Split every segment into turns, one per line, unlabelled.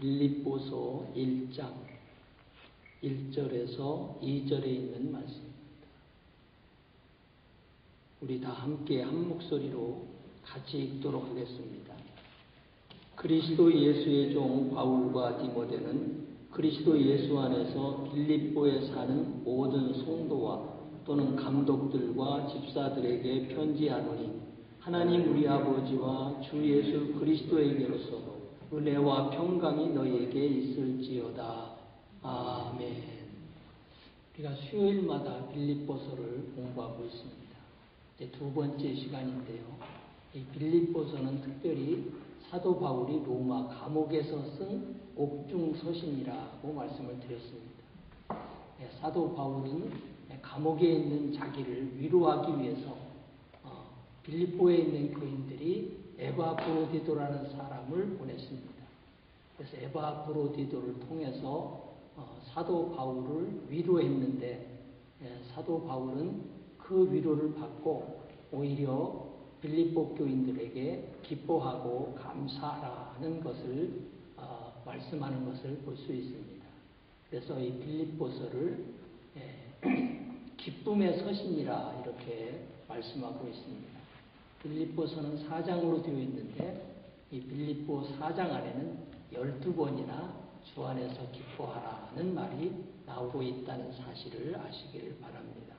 빌립보서 1장 1절에서 2절에 있는 말씀입니다. 우리 다 함께 한 목소리로 같이 읽도록 하겠습니다. 그리스도 예수의 종 바울과 디모데는 그리스도 예수 안에서 빌립보에 사는 모든 성도와 또는 감독들과 집사들에게 편지하노니 하나님 우리 아버지와 주 예수 그리스도에게로서 은혜와 평강이 너희에게 있을지어다. 아멘. 우리가 수요일마다 빌립보서를 공부하고 있습니다. 이제 두 번째 시간인데요. 이 빌립보서는 특별히 사도 바울이 로마 감옥에서 쓴 옥중 서신이라고 말씀을 드렸습니다. 사도 바울은 감옥에 있는 자기를 위로하기 위해서 빌립보에 있는 교인들이 에바브로디도라는 사람을 보냈습니다. 그래서 에바브로디도를 통해서 사도 바울을 위로했는데 사도 바울은 그 위로를 받고 오히려 빌립보 교인들에게 기뻐하고 감사하라는 것을 말씀하는 것을 볼 수 있습니다. 그래서 이 빌립보서를 기쁨의 서신이라 이렇게 말씀하고 있습니다. 빌립보서는 4장으로 되어 있는데 이 빌립보 4장 안에는 12번이나 주 안에서 기뻐하라는 말이 나오고 있다는 사실을 아시기를 바랍니다.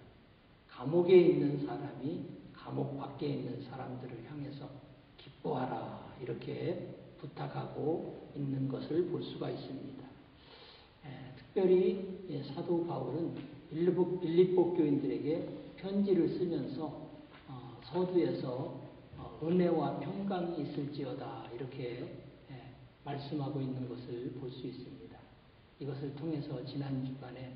감옥에 있는 사람이 감옥 밖에 있는 사람들을 향해서 기뻐하라 이렇게 부탁하고 있는 것을 볼 수가 있습니다. 특별히 사도 바울은 빌립보 교인들에게 편지를 쓰면서 서두에서 은혜와 평강이 있을지어다 이렇게 말씀하고 있는 것을 볼 수 있습니다. 이것을 통해서 지난 주간에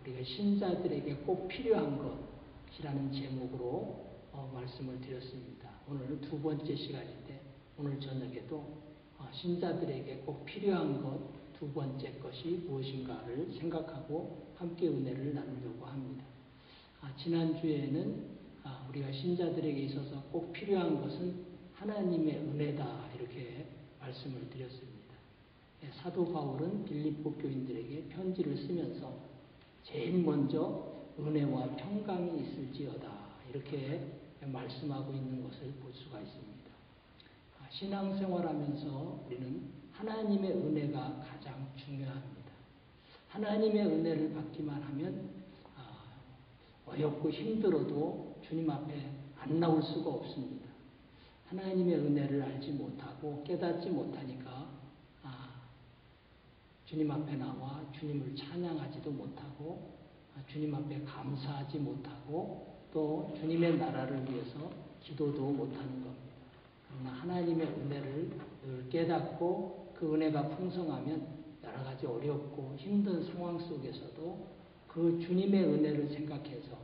우리가 신자들에게 꼭 필요한 것이라는 제목으로 말씀을 드렸습니다. 오늘 두 번째 시간인데 오늘 저녁에도 신자들에게 꼭 필요한 것 두 번째 것이 무엇인가를 생각하고 함께 은혜를 나누려고 합니다. 지난주에는 우리가 신자들에게 있어서 꼭 필요한 것은 하나님의 은혜다 이렇게 말씀을 드렸습니다. 사도 바울은 빌립보 교인들에게 편지를 쓰면서 제일 먼저 은혜와 평강이 있을지어다 이렇게 말씀하고 있는 것을 볼 수가 있습니다. 신앙생활하면서 우리는 하나님의 은혜가 가장 중요합니다. 하나님의 은혜를 받기만 하면 어렵고 힘들어도 주님 앞에 안 나올 수가 없습니다. 하나님의 은혜를 알지 못하고 깨닫지 못하니까 주님 앞에 나와 주님을 찬양하지도 못하고 주님 앞에 감사하지 못하고 또 주님의 나라를 위해서 기도도 못하는 겁니다. 그러나 하나님의 은혜를 늘 깨닫고 그 은혜가 풍성하면 여러 가지 어렵고 힘든 상황 속에서도 그 주님의 은혜를 생각해서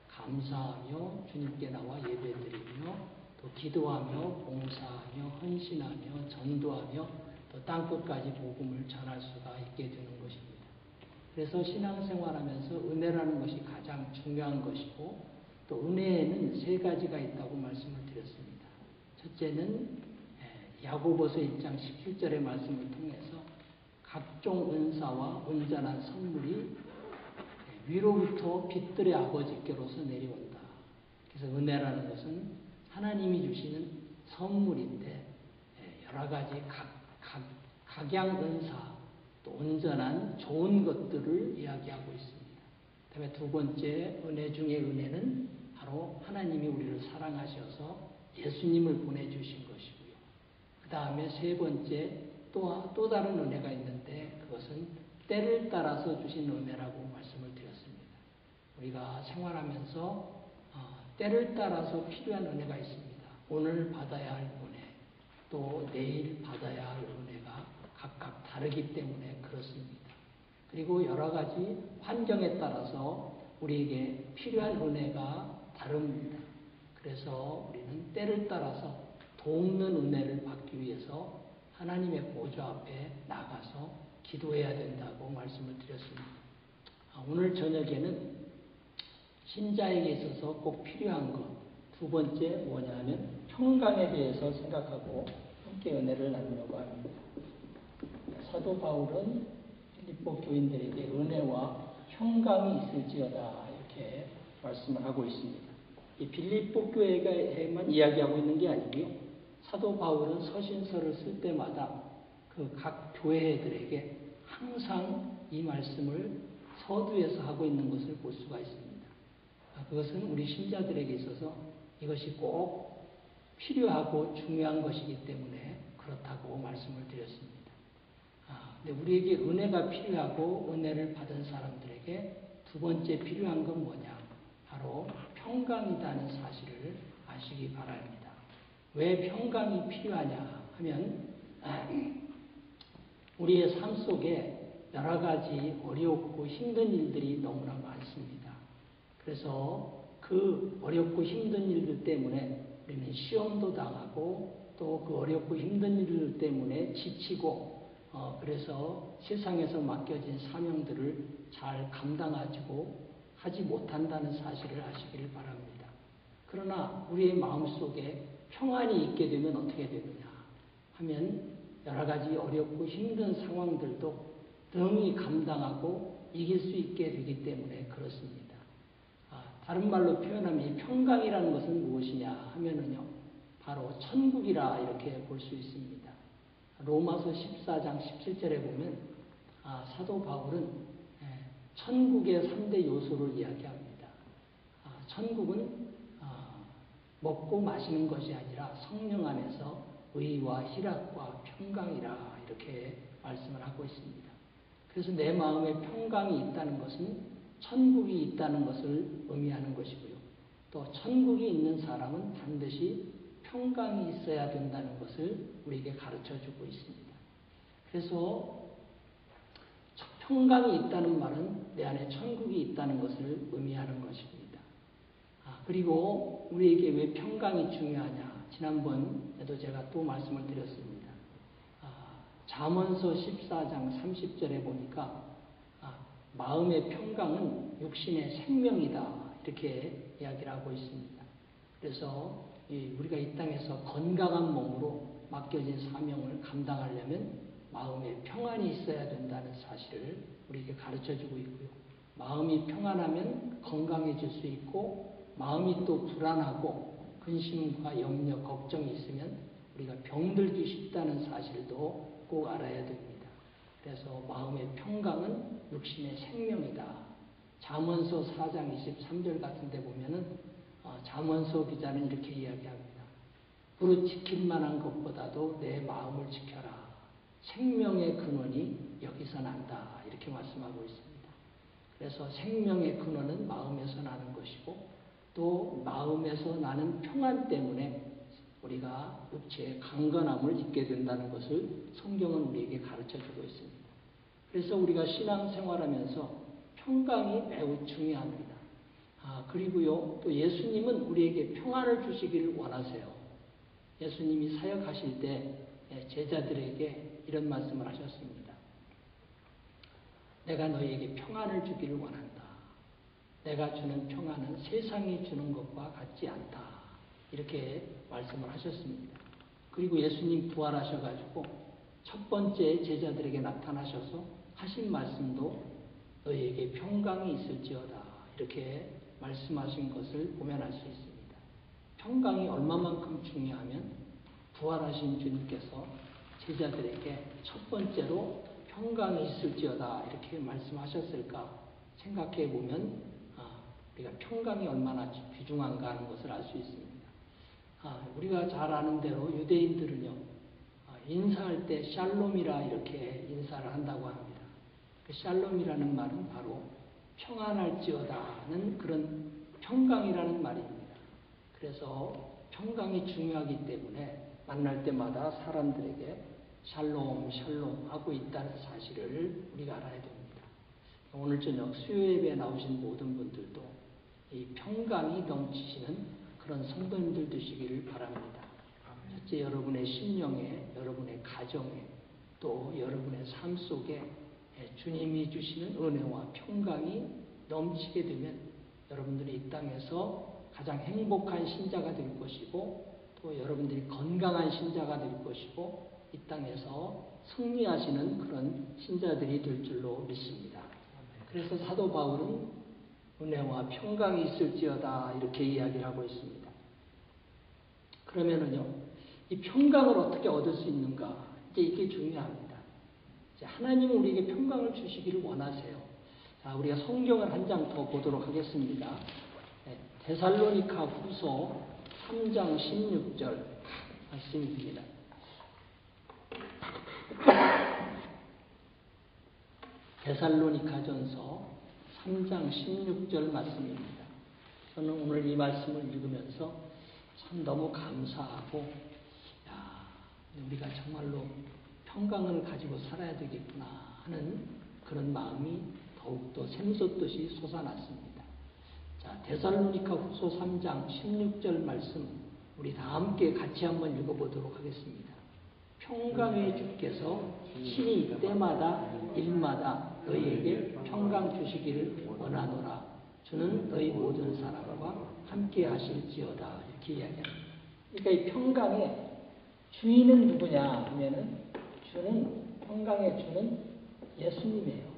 감사하며 주님께 나와 예배드리며 또 기도하며 봉사하며 헌신하며 전도하며 또 땅끝까지 복음을 전할 수가 있게 되는 것입니다. 그래서 신앙생활하면서 은혜라는 것이 가장 중요한 것이고 또 은혜에는 세 가지가 있다고 말씀을 드렸습니다. 첫째는 야고보서 1장 17절의 말씀을 통해서 각종 은사와 온전한 선물이 위로부터 빛들의 아버지께로서 내려온다. 그래서 은혜라는 것은 하나님이 주시는 선물인데 여러 가지 각양 은사 또 온전한 좋은 것들을 이야기하고 있습니다. 그다음에 두 번째 은혜 중에 은혜는 바로 하나님이 우리를 사랑하셔서 예수님을 보내주신 것이고요. 그 다음에 세 번째 또 다른 은혜가 있는데 그것은 때를 따라서 주신 은혜라고 말씀을 드렸습니다. 우리가 생활하면서 때를 따라서 필요한 은혜가 있습니다. 오늘 받아야 할 은혜, 또 내일 받아야 할 은혜가 각각 다르기 때문에 그렇습니다. 그리고 여러 가지 환경에 따라서 우리에게 필요한 은혜가 다릅니다. 그래서 우리는 때를 따라서 돕는 은혜를 받기 위해서 하나님의 보좌 앞에 나가서 기도해야 된다고 말씀을 드렸습니다. 오늘 저녁에는 신자에게 있어서 꼭 필요한 것, 두 번째 뭐냐 하면 평강에 대해서 생각하고 함께 은혜를 나누려고 합니다. 사도 바울은 빌립보 교인들에게 은혜와 평강이 있을지어다 이렇게 말씀을 하고 있습니다. 이 빌립보 교회에만 이야기하고 있는 게 아니고요. 사도 바울은 서신서를 쓸 때마다 그 각 교회들에게 항상 이 말씀을 서두에서 하고 있는 것을 볼 수가 있습니다. 그것은 우리 신자들에게 있어서 이것이 꼭 필요하고 중요한 것이기 때문에 그렇다고 말씀을 드렸습니다. 근데 우리에게 은혜가 필요하고 은혜를 받은 사람들에게 두 번째 필요한 건 뭐냐? 바로 평강이라는 사실을 아시기 바랍니다. 왜 평강이 필요하냐 하면 우리의 삶 속에 여러 가지 어렵고 힘든 일들이 너무나 많습니다. 그래서 그 어렵고 힘든 일들 때문에 우리는 시험도 당하고 또 그 어렵고 힘든 일들 때문에 지치고 그래서 세상에서 맡겨진 사명들을 잘 하지 못한다는 사실을 아시기를 바랍니다. 그러나 우리의 마음속에 평안이 있게 되면 어떻게 되느냐 하면 여러 가지 어렵고 힘든 상황들도 능히 감당하고 이길 수 있게 되기 때문에 그렇습니다. 다른 말로 표현하면 이 평강이라는 것은 무엇이냐 하면은요, 바로 천국이라 이렇게 볼 수 있습니다. 로마서 14장 17절에 보면 사도 바울은 천국의 3대 요소를 이야기합니다. 천국은 먹고 마시는 것이 아니라 성령 안에서 의와 희락과 평강이라 이렇게 말씀을 하고 있습니다. 그래서 내 마음에 평강이 있다는 것은 천국이 있다는 것을 의미하는 것이고요. 또 천국이 있는 사람은 반드시 평강이 있어야 된다는 것을 우리에게 가르쳐주고 있습니다. 그래서 평강이 있다는 말은 내 안에 천국이 있다는 것을 의미하는 것입니다. 그리고 우리에게 왜 평강이 중요하냐? 지난번에도 제가 또 말씀을 드렸습니다. 잠언서 14장 30절에 보니까 마음의 평강은 육신의 생명이다 이렇게 이야기를 하고 있습니다. 그래서 우리가 이 땅에서 건강한 몸으로 맡겨진 사명을 감당하려면 마음에 평안이 있어야 된다는 사실을 우리에게 가르쳐주고 있고요. 마음이 평안하면 건강해질 수 있고 마음이 또 불안하고 근심과 염려, 걱정이 있으면 우리가 병들기 쉽다는 사실도 꼭 알아야 됩니다. 그래서 마음의 평강은 육신의 생명이다. 잠언서 4장 23절 같은 데 보면은 잠언서 기자는 이렇게 이야기합니다. 부르지킬 만한 것보다도 내 마음을 지켜라. 생명의 근원이 여기서 난다. 이렇게 말씀하고 있습니다. 그래서 생명의 근원은 마음에서 나는 것이고 또 마음에서 나는 평안 때문에 우리가 육체의 강건함을 잊게 된다는 것을 성경은 우리에게 가르쳐주고 있습니다. 그래서 우리가 신앙생활하면서 평강이 매우 중요합니다. 그리고요, 또 예수님은 우리에게 평안을 주시기를 원하세요. 예수님이 사역하실 때 제자들에게 이런 말씀을 하셨습니다. 내가 너희에게 평안을 주기를 원한다. 내가 주는 평안은 세상이 주는 것과 같지 않다. 이렇게 말씀을 하셨습니다. 그리고 예수님 부활하셔가지고 첫 번째 제자들에게 나타나셔서 하신 말씀도 너희에게 평강이 있을지어다. 이렇게 말씀하신 것을 보면 알 수 있습니다. 평강이 얼마만큼 중요하면 부활하신 주님께서 제자들에게 첫 번째로 평강이 있을지어다. 이렇게 말씀하셨을까 생각해 보면 우리가 평강이 얼마나 귀중한가 하는 것을 알 수 있습니다. 우리가 잘 아는 대로 유대인들은요, 인사할 때 샬롬이라 이렇게 인사를 한다고 합니다. 그 샬롬이라는 말은 바로 평안할지어다는 그런 평강이라는 말입니다. 그래서 평강이 중요하기 때문에 만날 때마다 사람들에게 샬롬, 샬롬 하고 있다는 사실을 우리가 알아야 됩니다. 오늘 저녁 수요예배에 나오신 모든 분들도 이 평강이 넘치시는 그런 성도님들 되시기를 바랍니다. 첫째, 여러분의 심령에, 여러분의 가정에, 또 여러분의 삶 속에 주님이 주시는 은혜와 평강이 넘치게 되면 여러분들이 이 땅에서 가장 행복한 신자가 될 것이고 또 여러분들이 건강한 신자가 될 것이고 이 땅에서 승리하시는 그런 신자들이 될 줄로 믿습니다. 그래서 사도 바울은 은혜와 평강이 있을지어다 이렇게 이야기를 하고 있습니다. 그러면은요, 이 평강을 어떻게 얻을 수 있는가? 이제 이게 중요합니다. 이제 하나님은 우리에게 평강을 주시기를 원하세요. 자, 우리가 성경을 한 장 더 보도록 하겠습니다. 데살로니가 후서 3장 16절 말씀입니다. 데살로니가전서 3장 16절 말씀입니다. 저는 오늘 이 말씀을 읽으면서 참 너무 감사하고, 우리가 정말로 평강을 가지고 살아야 되겠구나 하는 그런 마음이 더욱더 샘솟듯이 솟아났습니다. 자, 데살로니가 후서 3장 16절 말씀 우리 다 함께 같이 한번 읽어보도록 하겠습니다. 평강의 주께서 친히 때마다 일마다 너희에게 평강 주시기를 원하노라. 주는 너희 모든 사람과 함께 하실지어다. 이렇게 이야기합니다. 그러니까 이 평강의 주인은 누구냐 하면은 평강의 주는 예수님이에요.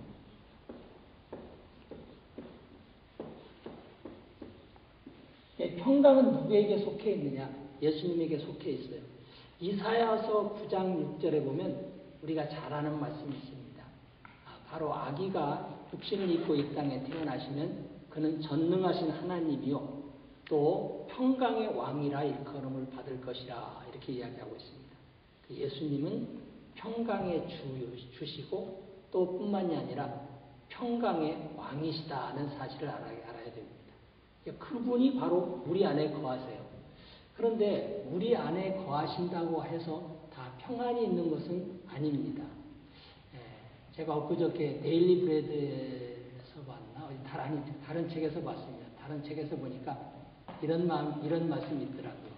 평강은 누구에게 속해 있느냐? 예수님에게 속해 있어요. 이사야서 9장 6절에 보면 우리가 잘 아는 말씀이 있습니다. 바로 아기가 육신을 입고 이 땅에 태어나시면 그는 전능하신 하나님이요 또 평강의 왕이라 일컬음을 받을 것이라 이렇게 이야기하고 있습니다. 예수님은 평강의 주시고 또 뿐만이 아니라 평강의 왕이시다는 사실을 알아야 됩니다. 그분이 바로 우리 안에 거하세요. 그런데 우리 안에 거하신다고 해서 다 평안이 있는 것은 아닙니다. 제가 엊그저께 데일리 브레드에서 봤나? 다른 책에서 봤습니다. 다른 책에서 보니까 이런 말씀이 있더라고요.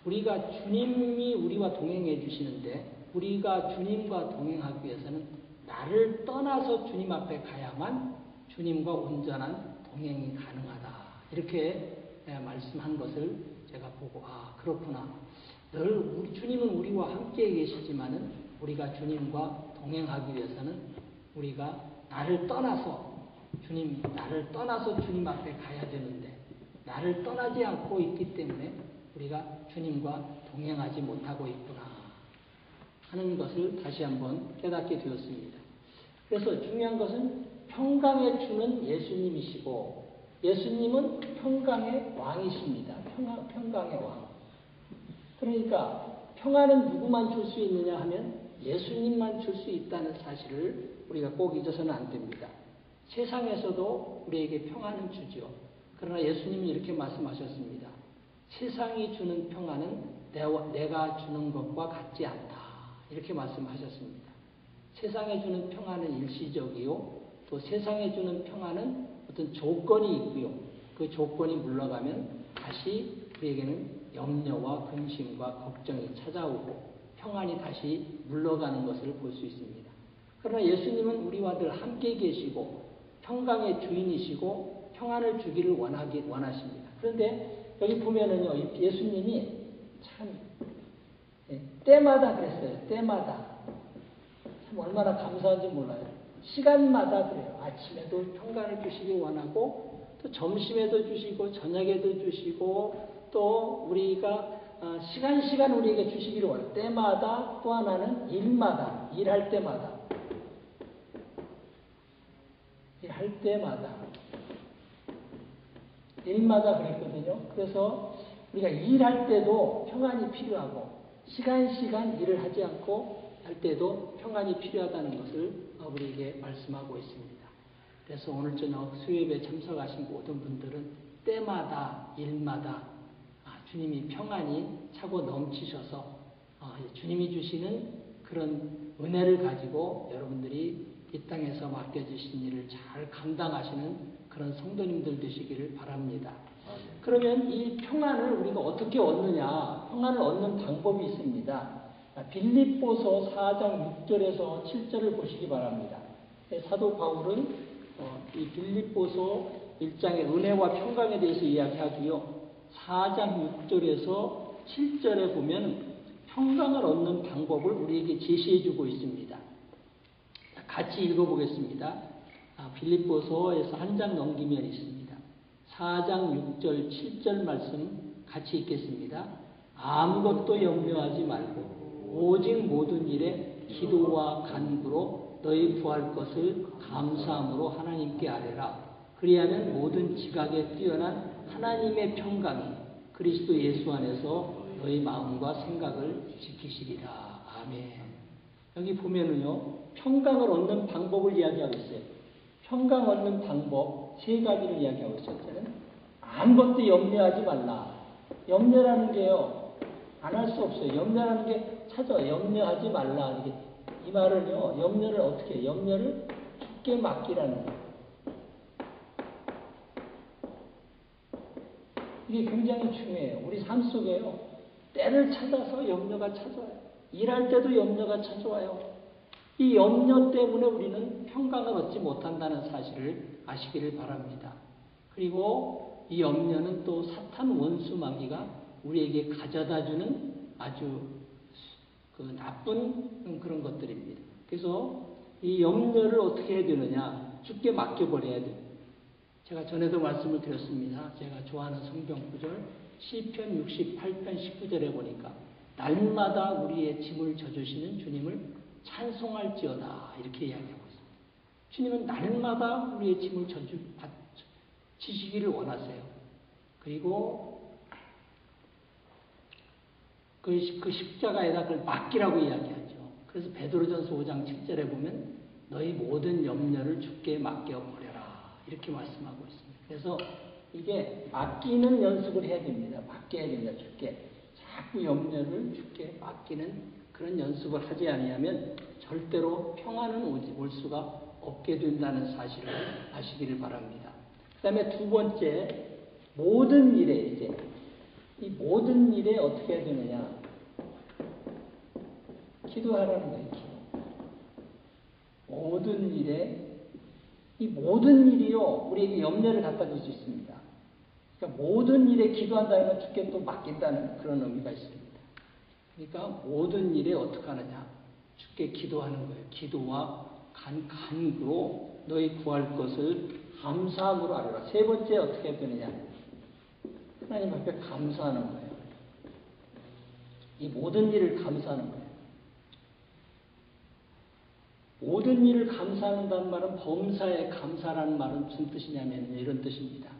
우리가 주님이 우리와 동행해 주시는데 우리가 주님과 동행하기 위해서는 나를 떠나서 주님 앞에 가야만 주님과 온전한 동행이 가능하다. 이렇게 말씀한 것을 제가 보고 그렇구나. 늘 주님은 우리와 함께 계시지만은 우리가 주님과 동행하기 위해서는 우리가 나를 떠나서 주님 앞에 가야 되는데 나를 떠나지 않고 있기 때문에 우리가 주님과 동행하지 못하고 있구나 하는 것을 다시 한번 깨닫게 되었습니다. 그래서 중요한 것은 평강의 주는 예수님이시고 예수님은 평강의 왕이십니다. 평강의 왕. 그러니까 평안은 누구만 줄 수 있느냐 하면 예수님만 줄 수 있다는 사실을 우리가 꼭 잊어서는 안 됩니다. 세상에서도 우리에게 평안은 주죠. 그러나 예수님이 이렇게 말씀하셨습니다. 세상이 주는 평안은 내가 주는 것과 같지 않다. 이렇게 말씀하셨습니다. 세상에 주는 평안은 일시적이요. 또 세상에 주는 평안은 어떤 조건이 있고요. 그 조건이 물러가면 다시 우리에게는 염려와 근심과 걱정이 찾아오고 평안이 다시 물러가는 것을 볼 수 있습니다. 그러나 예수님은 우리와 늘 함께 계시고 평강의 주인이시고 평안을 주기를 원하십니다. 그런데 여기 보면은요, 예수님이 참 때마다 그랬어요. 때마다 참 얼마나 감사한지 몰라요. 시간마다 그래요. 아침에도 평강을 주시기 원하고 또 점심에도 주시고 저녁에도 주시고 또 우리가 시간 우리에게 주시기를 원해요. 때마다 또 하나는 일마다 일할 때마다 일마다 그랬거든요. 그래서 우리가 일할 때도 평안이 필요하고 시간 일을 하지 않고 할 때도 평안이 필요하다는 것을 우리에게 말씀하고 있습니다. 그래서 오늘 저녁 수요예배 참석하신 모든 분들은 때마다 일마다 주님이 평안이 차고 넘치셔서 주님이 주시는 그런 은혜를 가지고 여러분들이 이 땅에서 맡겨주신 일을 잘 감당하시는 그런 성도님들 되시기를 바랍니다. 그러면 이 평안을 우리가 어떻게 얻느냐? 평안을 얻는 방법이 있습니다. 빌립보서 4장 6절에서 7절을 보시기 바랍니다. 사도 바울은 이 빌립보서 1장의 은혜와 평강에 대해서 이야기하고요. 4장 6절에서 7절에 보면 평강을 얻는 방법을 우리에게 제시해주고 있습니다. 같이 읽어보겠습니다. 빌립보서에서 한 장 넘기면 있습니다. 4장 6절 7절 말씀 같이 읽겠습니다. 아무것도 염려하지 말고 오직 모든 일에 기도와 간구로 너희 구할 것을 감사함으로 하나님께 아뢰라. 그리하면 모든 지각에 뛰어난 하나님의 평강이 그리스도 예수 안에서 너희 마음과 생각을 지키시리라. 아멘. 여기 보면은요, 평강을 얻는 방법을 이야기하고 있어요. 평강 얻는 방법 세 가지를 이야기하고 있어요. 첫째는 아무것도 염려하지 말라. 염려라는 게요, 안 할 수 없어요. 염려라는 게 찾아. 염려하지 말라. 이게 이 말은요, 염려를 어떻게 해요? 염려를 죽게 맡기라는 거예요. 이게 굉장히 중요해요. 우리 삶 속에요, 때를 찾아서 염려가 찾아와요. 일할 때도 염려가 찾아와요. 이 염려 때문에 우리는 평강을 얻지 못한다는 사실을 아시기를 바랍니다. 그리고 이 염려는 또 사탄 원수 마귀가 우리에게 가져다주는 아주 나쁜 그런 것들입니다. 그래서 이 염려를 어떻게 해야 되느냐? 주께 맡겨버려야 돼요. 제가 전에도 말씀을 드렸습니다. 제가 좋아하는 성경 구절 시편 68편 19절에 보니까 날마다 우리의 짐을 져주시는 주님을 찬송할지어다 이렇게 이야기하고 있습니다. 주님은 날마다 우리의 짐을 지시기를 원하세요. 그리고 그 십자가에다 그걸 맡기라고 이야기하죠. 그래서 베드로전서 5장 7절에 보면 너희 모든 염려를 주께 맡겨버려라 이렇게 말씀하고 있습니다. 그래서 이게 맡기는 연습을 해야 됩니다. 맡겨야 됩니다. 주께. 자꾸 염려를 주께 맡기는 그런 연습을 하지 않으면 절대로 평안은 올 수가 없게 된다는 사실을 아시기를 바랍니다. 그 다음에 두 번째, 모든 일에 이제 이 모든 일에 어떻게 해야 되느냐? 기도하라는 거예요. 기도. 모든 일에 이 모든 일이요 우리에게 염려를 갖다 줄 수 있습니다. 그러니까 모든 일에 기도한다는 건 주께 또 맡긴다는 그런 의미가 있습니다. 그러니까 모든 일에 어떻게 하느냐? 주께 기도하는 거예요. 기도와 간구로 너희 구할 것을 감사함으로 아뢰라. 세 번째 어떻게 해야 되느냐? 하나님 앞에 감사하는 거예요. 이 모든 일을 감사하는 거예요. 모든 일을 감사한다는 말은 범사에 감사라는 말은 무슨 뜻이냐면 이런 뜻입니다.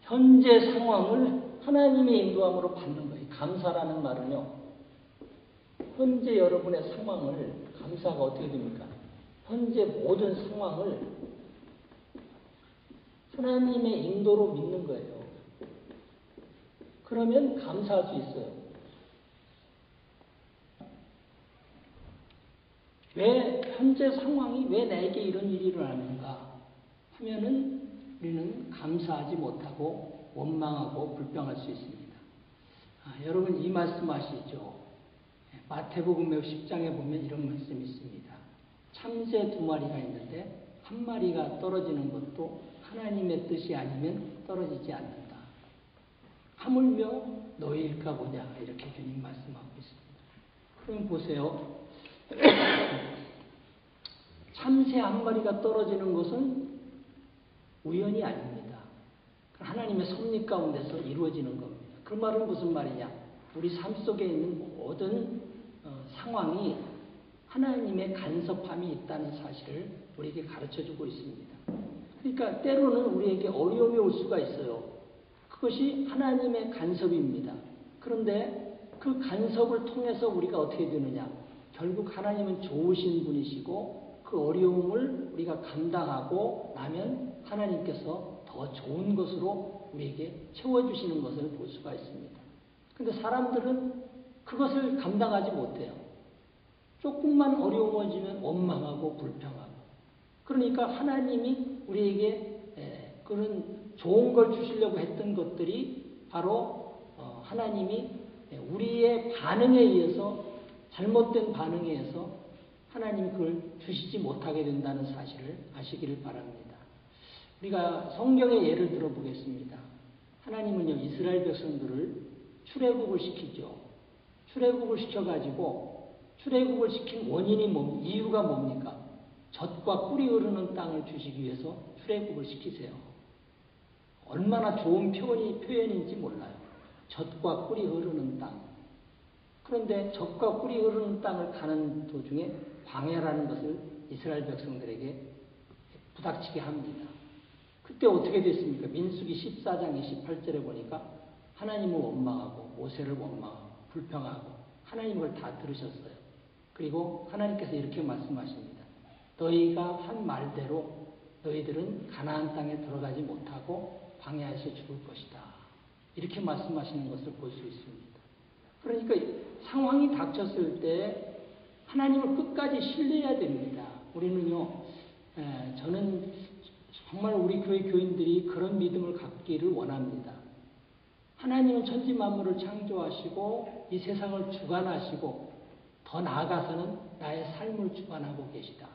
현재 상황을 하나님의 인도함으로 받는 거예요. 감사라는 말은요. 현재 여러분의 상황을 감사가 어떻게 됩니까? 현재 모든 상황을 하나님의 인도로 믿는 거예요. 그러면 감사할 수 있어요. 왜 현재 상황이 왜 나에게 이런 일이 일어나는가 하면은 우리는 감사하지 못하고 원망하고 불평할 수 있습니다. 여러분 이 말씀 아시죠? 마태복음 10장에 보면 이런 말씀이 있습니다. 참새 2마리가 있는데 한 마리가 떨어지는 것도 하나님의 뜻이 아니면 떨어지지 않는다. 하물며 너희일까 보냐 이렇게 주님 말씀하고 있습니다. 그럼 보세요. 참새 한 마리가 떨어지는 것은 우연이 아닙니다. 하나님의 섭리 가운데서 이루어지는 겁니다. 그 말은 무슨 말이냐? 우리 삶 속에 있는 모든 상황이 하나님의 간섭함이 있다는 사실을 우리에게 가르쳐주고 있습니다. 그러니까 때로는 우리에게 어려움이 올 수가 있어요. 그것이 하나님의 간섭입니다. 그런데 그 간섭을 통해서 우리가 어떻게 되느냐? 결국 하나님은 좋으신 분이시고 그 어려움을 우리가 감당하고 나면 하나님께서 더 좋은 것으로 우리에게 채워주시는 것을 볼 수가 있습니다. 그런데 사람들은 그것을 감당하지 못해요. 조금만 어려워지면 원망하고 불평하고. 그러니까 하나님이 우리에게 그런 좋은 걸 주시려고 했던 것들이 바로 하나님이 우리의 반응에 의해서 잘못된 반응에 의해서 하나님이 그걸 주시지 못하게 된다는 사실을 아시기를 바랍니다. 우리가 성경의 예를 들어보겠습니다. 하나님은요 이스라엘 백성들을 출애굽을 시키죠. 출애굽을 시켜가지고 출애굽을 시킨 원인이 이유가 뭡니까? 젖과 꿀이 흐르는 땅을 주시기 위해서 출애굽을 시키세요. 얼마나 좋은 표현인지 몰라요. 젖과 꿀이 흐르는 땅. 그런데 젖과 꿀이 흐르는 땅을 가는 도중에 광야라는 것을 이스라엘 백성들에게 부닥치게 합니다. 그때 어떻게 됐습니까? 민수기 14장 28절에 보니까 하나님을 원망하고 모세를 원망하고 불평하고 하나님을 다 들으셨어요. 그리고 하나님께서 이렇게 말씀하십니다. 너희가 한 말대로 너희들은 가나안 땅에 들어가지 못하고 광야에서 죽을 것이다. 이렇게 말씀하시는 것을 볼 수 있습니다. 그러니까 상황이 닥쳤을 때 하나님을 끝까지 신뢰해야 됩니다. 우리는요, 저는 정말 우리 교회 교인들이 그런 믿음을 갖기를 원합니다. 하나님은 천지 만물을 창조하시고 이 세상을 주관하시고 더 나아가서는 나의 삶을 주관하고 계시다.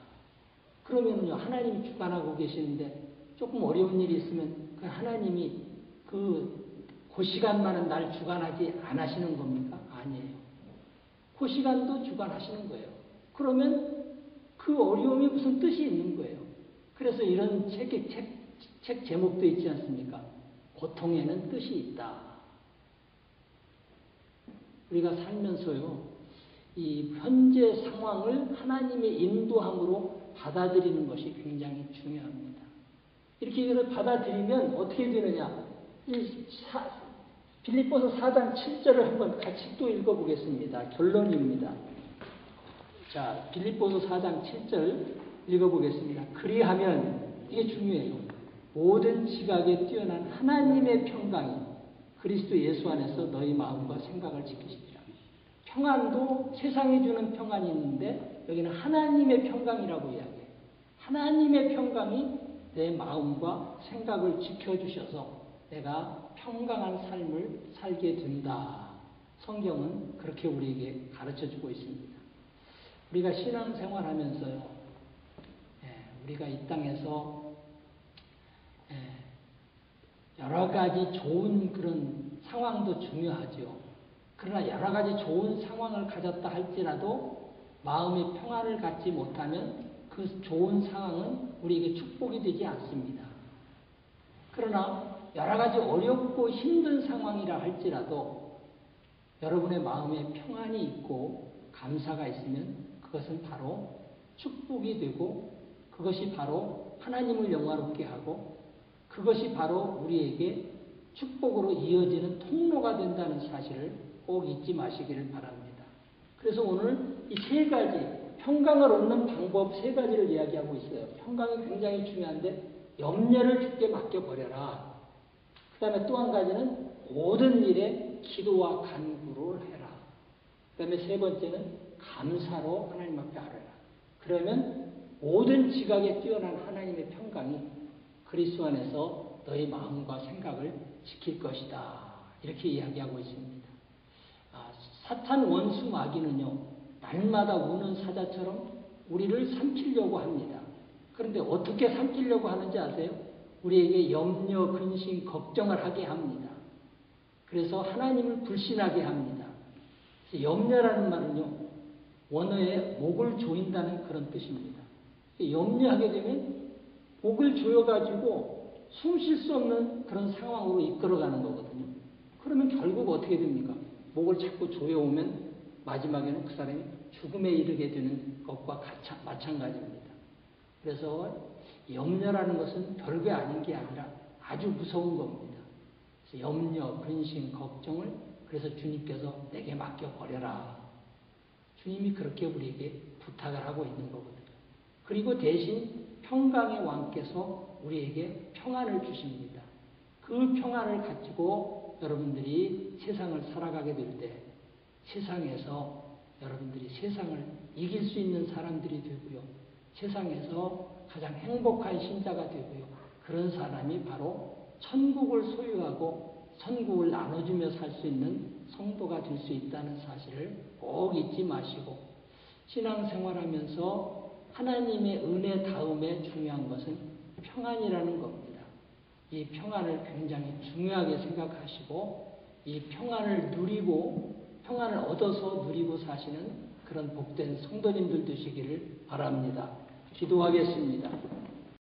그러면요, 하나님이 주관하고 계시는데 조금 어려운 일이 있으면 그 하나님이 그 시간만은 날 주관하지 안 하시는 겁니까? 아니에요. 그 시간도 주관하시는 거예요. 그러면 그 어려움이 무슨 뜻이 있는 거예요. 그래서 이런 책 제목도 있지 않습니까? 고통에는 뜻이 있다. 우리가 살면서요, 이 현재 상황을 하나님의 인도함으로 받아들이는 것이 굉장히 중요합니다. 이렇게 이걸 받아들이면 어떻게 되느냐? 빌립보서 4장 7절을 한번 같이 또 읽어보겠습니다. 결론입니다. 자, 빌립보서 4장 7절 읽어보겠습니다. 그리하면, 이게 중요해요. 모든 지각에 뛰어난 하나님의 평강이 그리스도 예수 안에서 너희 마음과 생각을 지키시리라. 평안도 세상이 주는 평안이 있는데 여기는 하나님의 평강이라고 이야기해요. 하나님의 평강이 내 마음과 생각을 지켜주셔서 내가 평강한 삶을 살게 된다. 성경은 그렇게 우리에게 가르쳐주고 있습니다. 우리가 신앙생활 하면서요, 우리가 이 땅에서 여러 가지 좋은 그런 상황도 중요하죠. 그러나 여러 가지 좋은 상황을 가졌다 할지라도 마음의 평안을 갖지 못하면 그 좋은 상황은 우리에게 축복이 되지 않습니다. 그러나 여러 가지 어렵고 힘든 상황이라 할지라도 여러분의 마음에 평안이 있고 감사가 있으면 그것은 바로 축복이 되고 그것이 바로 하나님을 영화롭게 하고 그것이 바로 우리에게 축복으로 이어지는 통로가 된다는 사실을 꼭 잊지 마시기를 바랍니다. 그래서 오늘 이 세 가지, 평강을 얻는 방법 세 가지를 이야기하고 있어요. 평강이 굉장히 중요한데 염려를 주께 맡겨버려라. 그 다음에 또 한 가지는 모든 일에 기도와 간구를 해라. 그 다음에 세 번째는 감사로 하나님 앞에 아뢰라. 그러면 모든 지각에 뛰어난 하나님의 평강이 그리스도 안에서 너희 마음과 생각을 지킬 것이다. 이렇게 이야기하고 있습니다. 사탄 원수 마귀는요, 날마다 우는 사자처럼 우리를 삼키려고 합니다. 그런데 어떻게 삼키려고 하는지 아세요? 우리에게 염려, 근심, 걱정을 하게 합니다. 그래서 하나님을 불신하게 합니다. 그래서 염려라는 말은요, 원어에 목을 조인다는 그런 뜻입니다. 염려하게 되면 목을 조여가지고 숨 쉴 수 없는 그런 상황으로 이끌어가는 거거든요. 그러면 결국 어떻게 됩니까? 목을 자꾸 조여오면 마지막에는 그 사람이 죽음에 이르게 되는 것과 마찬가지입니다. 그래서 염려라는 것은 별게 아닌 게 아니라 아주 무서운 겁니다. 그래서 염려, 근심, 걱정을 그래서 주님께서 내게 맡겨버려라. 주님이 그렇게 우리에게 부탁을 하고 있는 거거든요. 그리고 대신 평강의 왕께서 우리에게 평안을 주십니다. 그 평안을 가지고 여러분들이 세상을 살아가게 될 때 세상에서 여러분들이 세상을 이길 수 있는 사람들이 되고요. 세상에서 가장 행복한 신자가 되고요. 그런 사람이 바로 천국을 소유하고 천국을 나눠주며 살 수 있는 성도가 될 수 있다는 사실을 꼭 잊지 마시고 신앙생활하면서 하나님의 은혜 다음에 중요한 것은 평안이라는 겁니다. 이 평안을 굉장히 중요하게 생각하시고 이 평안을 누리고 평안을 평안을 얻어서 누리고 사시는 그런 복된 성도님들 되시기를 바랍니다. 기도하겠습니다.